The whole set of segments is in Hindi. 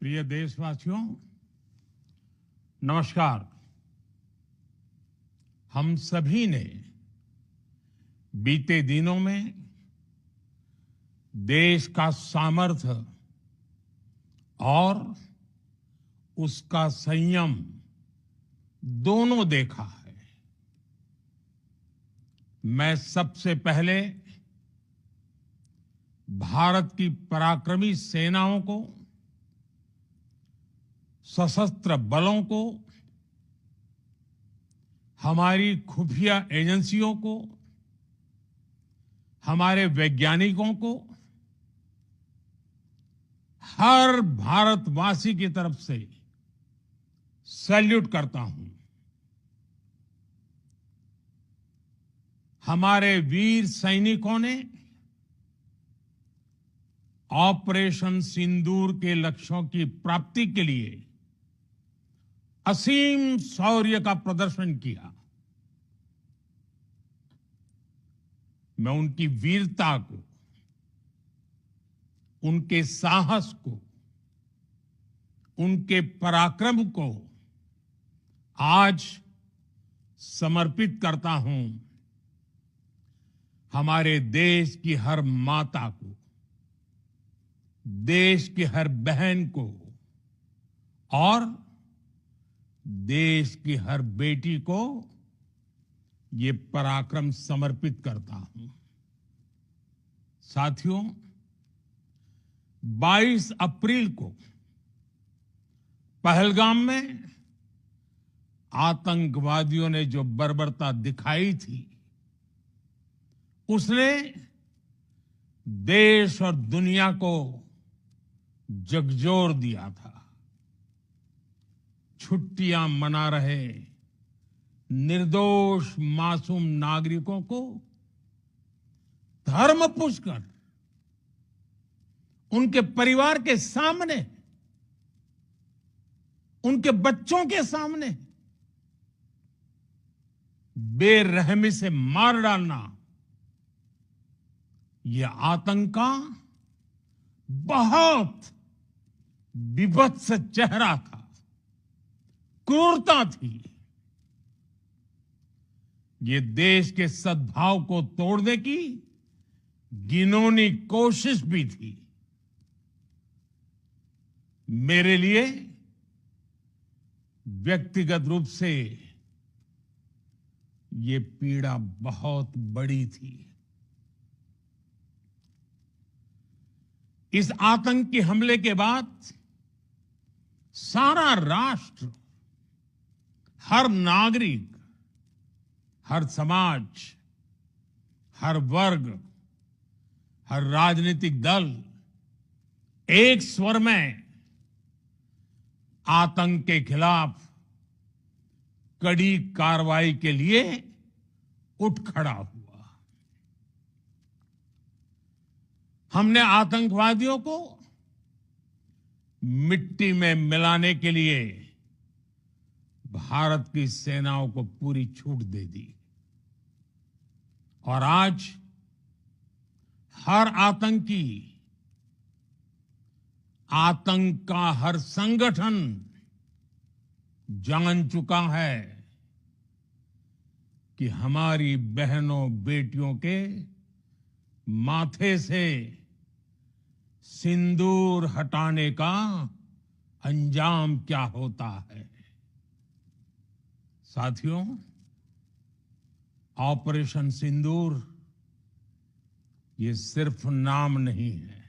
प्रिय देशवासियों, नमस्कार। हम सभी ने बीते दिनों में देश का सामर्थ्य और उसका संयम दोनों देखा है। मैं सबसे पहले भारत की पराक्रमी सेनाओं को, सशस्त्र बलों को, हमारी खुफिया एजेंसियों को, हमारे वैज्ञानिकों को, हर भारतवासी की तरफ से सैल्यूट करता हूं। हमारे वीर सैनिकों ने ऑपरेशन सिंदूर के लक्ष्यों की प्राप्ति के लिए असीम शौर्य का प्रदर्शन किया। मैं उनकी वीरता को, उनके साहस को, उनके पराक्रम को आज समर्पित करता हूं। हमारे देश की हर माता को, देश की हर बहन को और देश की हर बेटी को ये पराक्रम समर्पित करता हूं। साथियों, 22 अप्रैल को पहलगाम में आतंकवादियों ने जो बर्बरता दिखाई थी, उसने देश और दुनिया को झकझोर दिया था। छुट्टियां मना रहे निर्दोष मासूम नागरिकों को धर्म पूछकर उनके परिवार के सामने, उनके बच्चों के सामने बेरहमी से मार डालना, यह आतंक का बहुत विभत्स चेहरा था, क्रूरता थी। ये देश के सद्भाव को तोड़ने की घिनौनी कोशिश भी थी। मेरे लिए व्यक्तिगत रूप से ये पीड़ा बहुत बड़ी थी। इस आतंकी हमले के बाद सारा राष्ट्र, हर नागरिक, हर समाज, हर वर्ग, हर राजनीतिक दल एक स्वर में आतंक के खिलाफ कड़ी कार्रवाई के लिए उठ खड़ा हुआ। हमने आतंकवादियों को मिट्टी में मिलाने के लिए भारत की सेनाओं को पूरी छूट दे दी और आज हर आतंकी, आतंक का हर संगठन जान चुका है कि हमारी बहनों बेटियों के माथे से सिंदूर हटाने का अंजाम क्या होता है। साथियों, ऑपरेशन सिंदूर ये सिर्फ नाम नहीं है,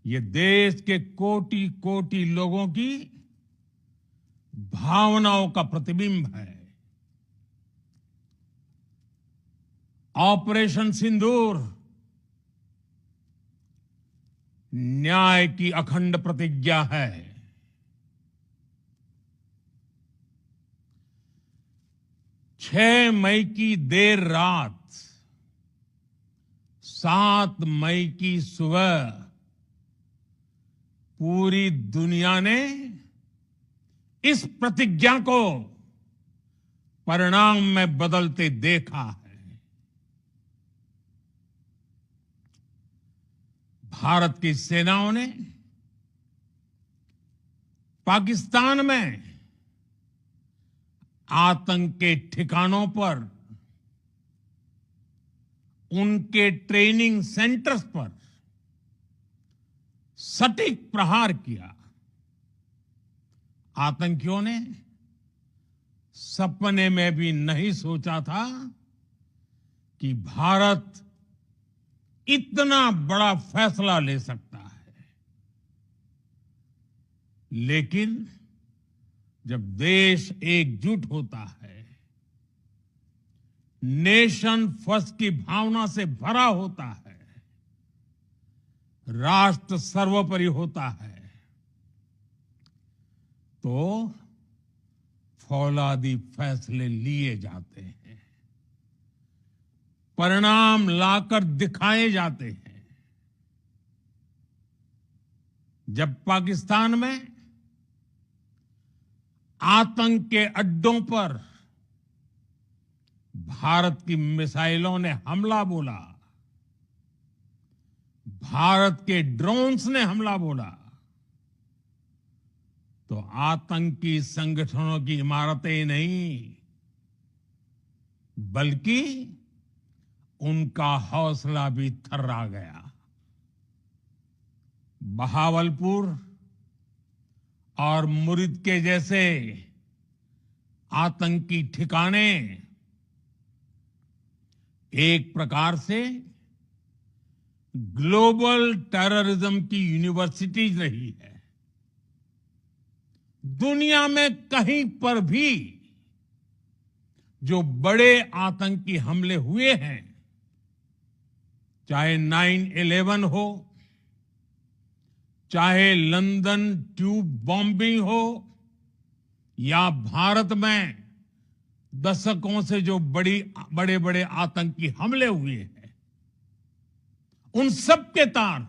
ये देश के कोटि कोटि लोगों की भावनाओं का प्रतिबिंब है। ऑपरेशन सिंदूर न्याय की अखंड प्रतिज्ञा है। 6 मई की देर रात, 7 मई की सुबह पूरी दुनिया ने इस प्रतिज्ञा को परिणाम में बदलते देखा है। भारत की सेनाओं ने पाकिस्तान में आतंक के ठिकानों पर, उनके ट्रेनिंग सेंटर्स पर सटीक प्रहार किया। आतंकियों ने सपने में भी नहीं सोचा था कि भारत इतना बड़ा फैसला ले सकता है। लेकिन जब देश एकजुट होता है, नेशन फर्स्ट की भावना से भरा होता है, राष्ट्र सर्वोपरि होता है, तो फौलादी फैसले लिए जाते हैं, परिणाम लाकर दिखाए जाते हैं। जब पाकिस्तान में आतंक के अड्डों पर भारत की मिसाइलों ने हमला बोला, भारत के ड्रोन्स ने हमला बोला, तो आतंकी संगठनों की इमारतें नहीं, बल्कि उनका हौसला भी थर्रा गया। बहावलपुर और मुरिद के जैसे आतंकी ठिकाने एक प्रकार से ग्लोबल टेररिज्म की यूनिवर्सिटीज रही है। दुनिया में कहीं पर भी जो बड़े आतंकी हमले हुए हैं, चाहे 9/11 हो, चाहे लंदन ट्यूब बॉम्बिंग हो, या भारत में दशकों से जो बड़े बड़े आतंकी हमले हुए हैं, उन सब के तार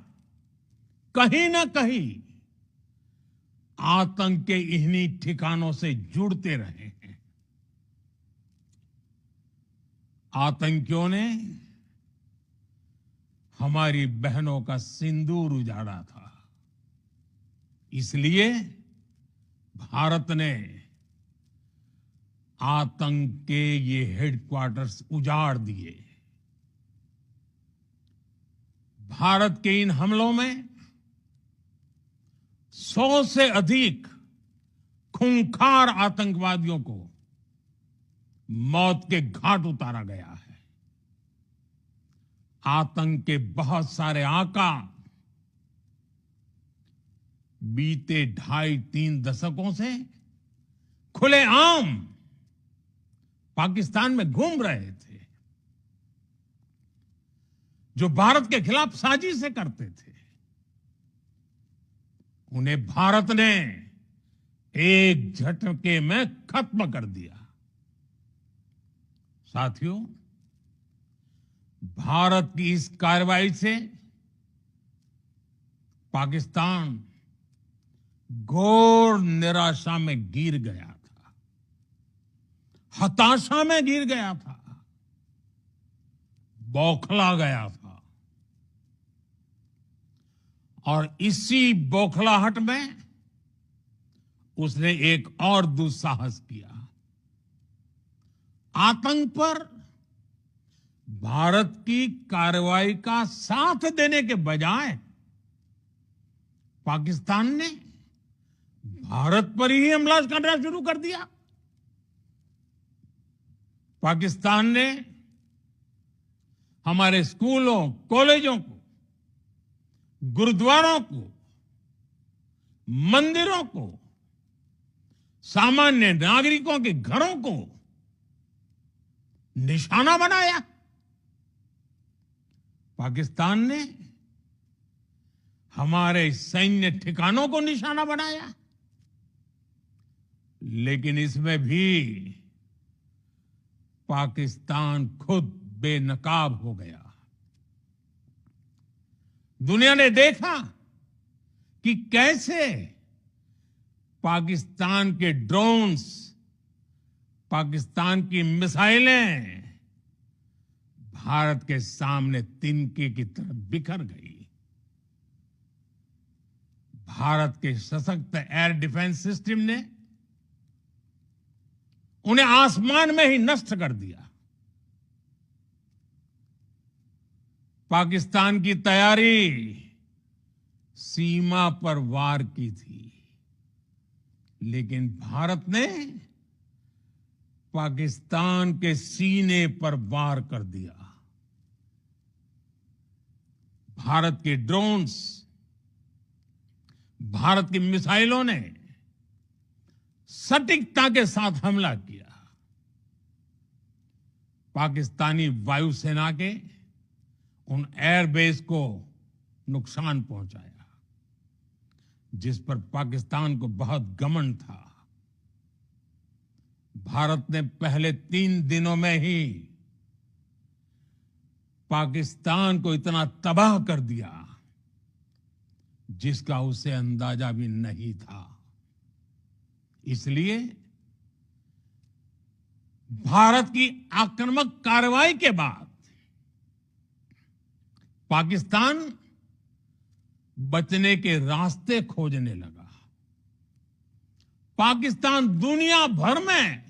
कहीं ना कहीं आतंक के इन्हीं ठिकानों से जुड़ते रहे हैं। आतंकियों ने हमारी बहनों का सिंदूर उजाड़ा था, इसलिए भारत ने आतंक के ये हेडक्वार्टर्स उजाड़ दिए। भारत के इन हमलों में 100 से अधिक खूंखार आतंकवादियों को मौत के घाट उतारा गया है। आतंक के बहुत सारे आका बीते 2.5-3 दशकों से खुलेआम पाकिस्तान में घूम रहे थे, जो भारत के खिलाफ साजिशें करते थे। उन्हें भारत ने एक झटके में खत्म कर दिया। साथियों, भारत की इस कार्रवाई से पाकिस्तान घोर निराशा में गिर गया था, हताशा में गिर गया था, बौखला गया था। और इसी बौखलाहट में उसने एक और दुस्साहस किया। आतंक पर भारत की कार्रवाई का साथ देने के बजाय पाकिस्तान ने भारत पर ही हमला करना शुरू कर दिया। पाकिस्तान ने हमारे स्कूलों, कॉलेजों को, गुरुद्वारों को, मंदिरों को, सामान्य नागरिकों के घरों को निशाना बनाया। पाकिस्तान ने हमारे सैन्य ठिकानों को निशाना बनाया। लेकिन इसमें भी पाकिस्तान खुद बेनकाब हो गया। दुनिया ने देखा कि कैसे पाकिस्तान के ड्रोन्स, पाकिस्तान की मिसाइलें भारत के सामने तिनके की तरह बिखर गई। भारत के सशक्त एयर डिफेंस सिस्टम ने उन्हें आसमान में ही नष्ट कर दिया। पाकिस्तान की तैयारी सीमा पर वार की थी, लेकिन भारत ने पाकिस्तान के सीने पर वार कर दिया। भारत के ड्रोन्स, भारत की मिसाइलों ने सटीकता के साथ हमला किया। पाकिस्तानी वायुसेना के उन एयरबेस को नुकसान पहुंचाया, जिस पर पाकिस्तान को बहुत घमंड था। भारत ने पहले 3 दिनों में ही पाकिस्तान को इतना तबाह कर दिया जिसका उसे अंदाजा भी नहीं था। इसलिए भारत की आक्रामक कार्रवाई के बाद पाकिस्तान बचने के रास्ते खोजने लगा। पाकिस्तान दुनिया भर में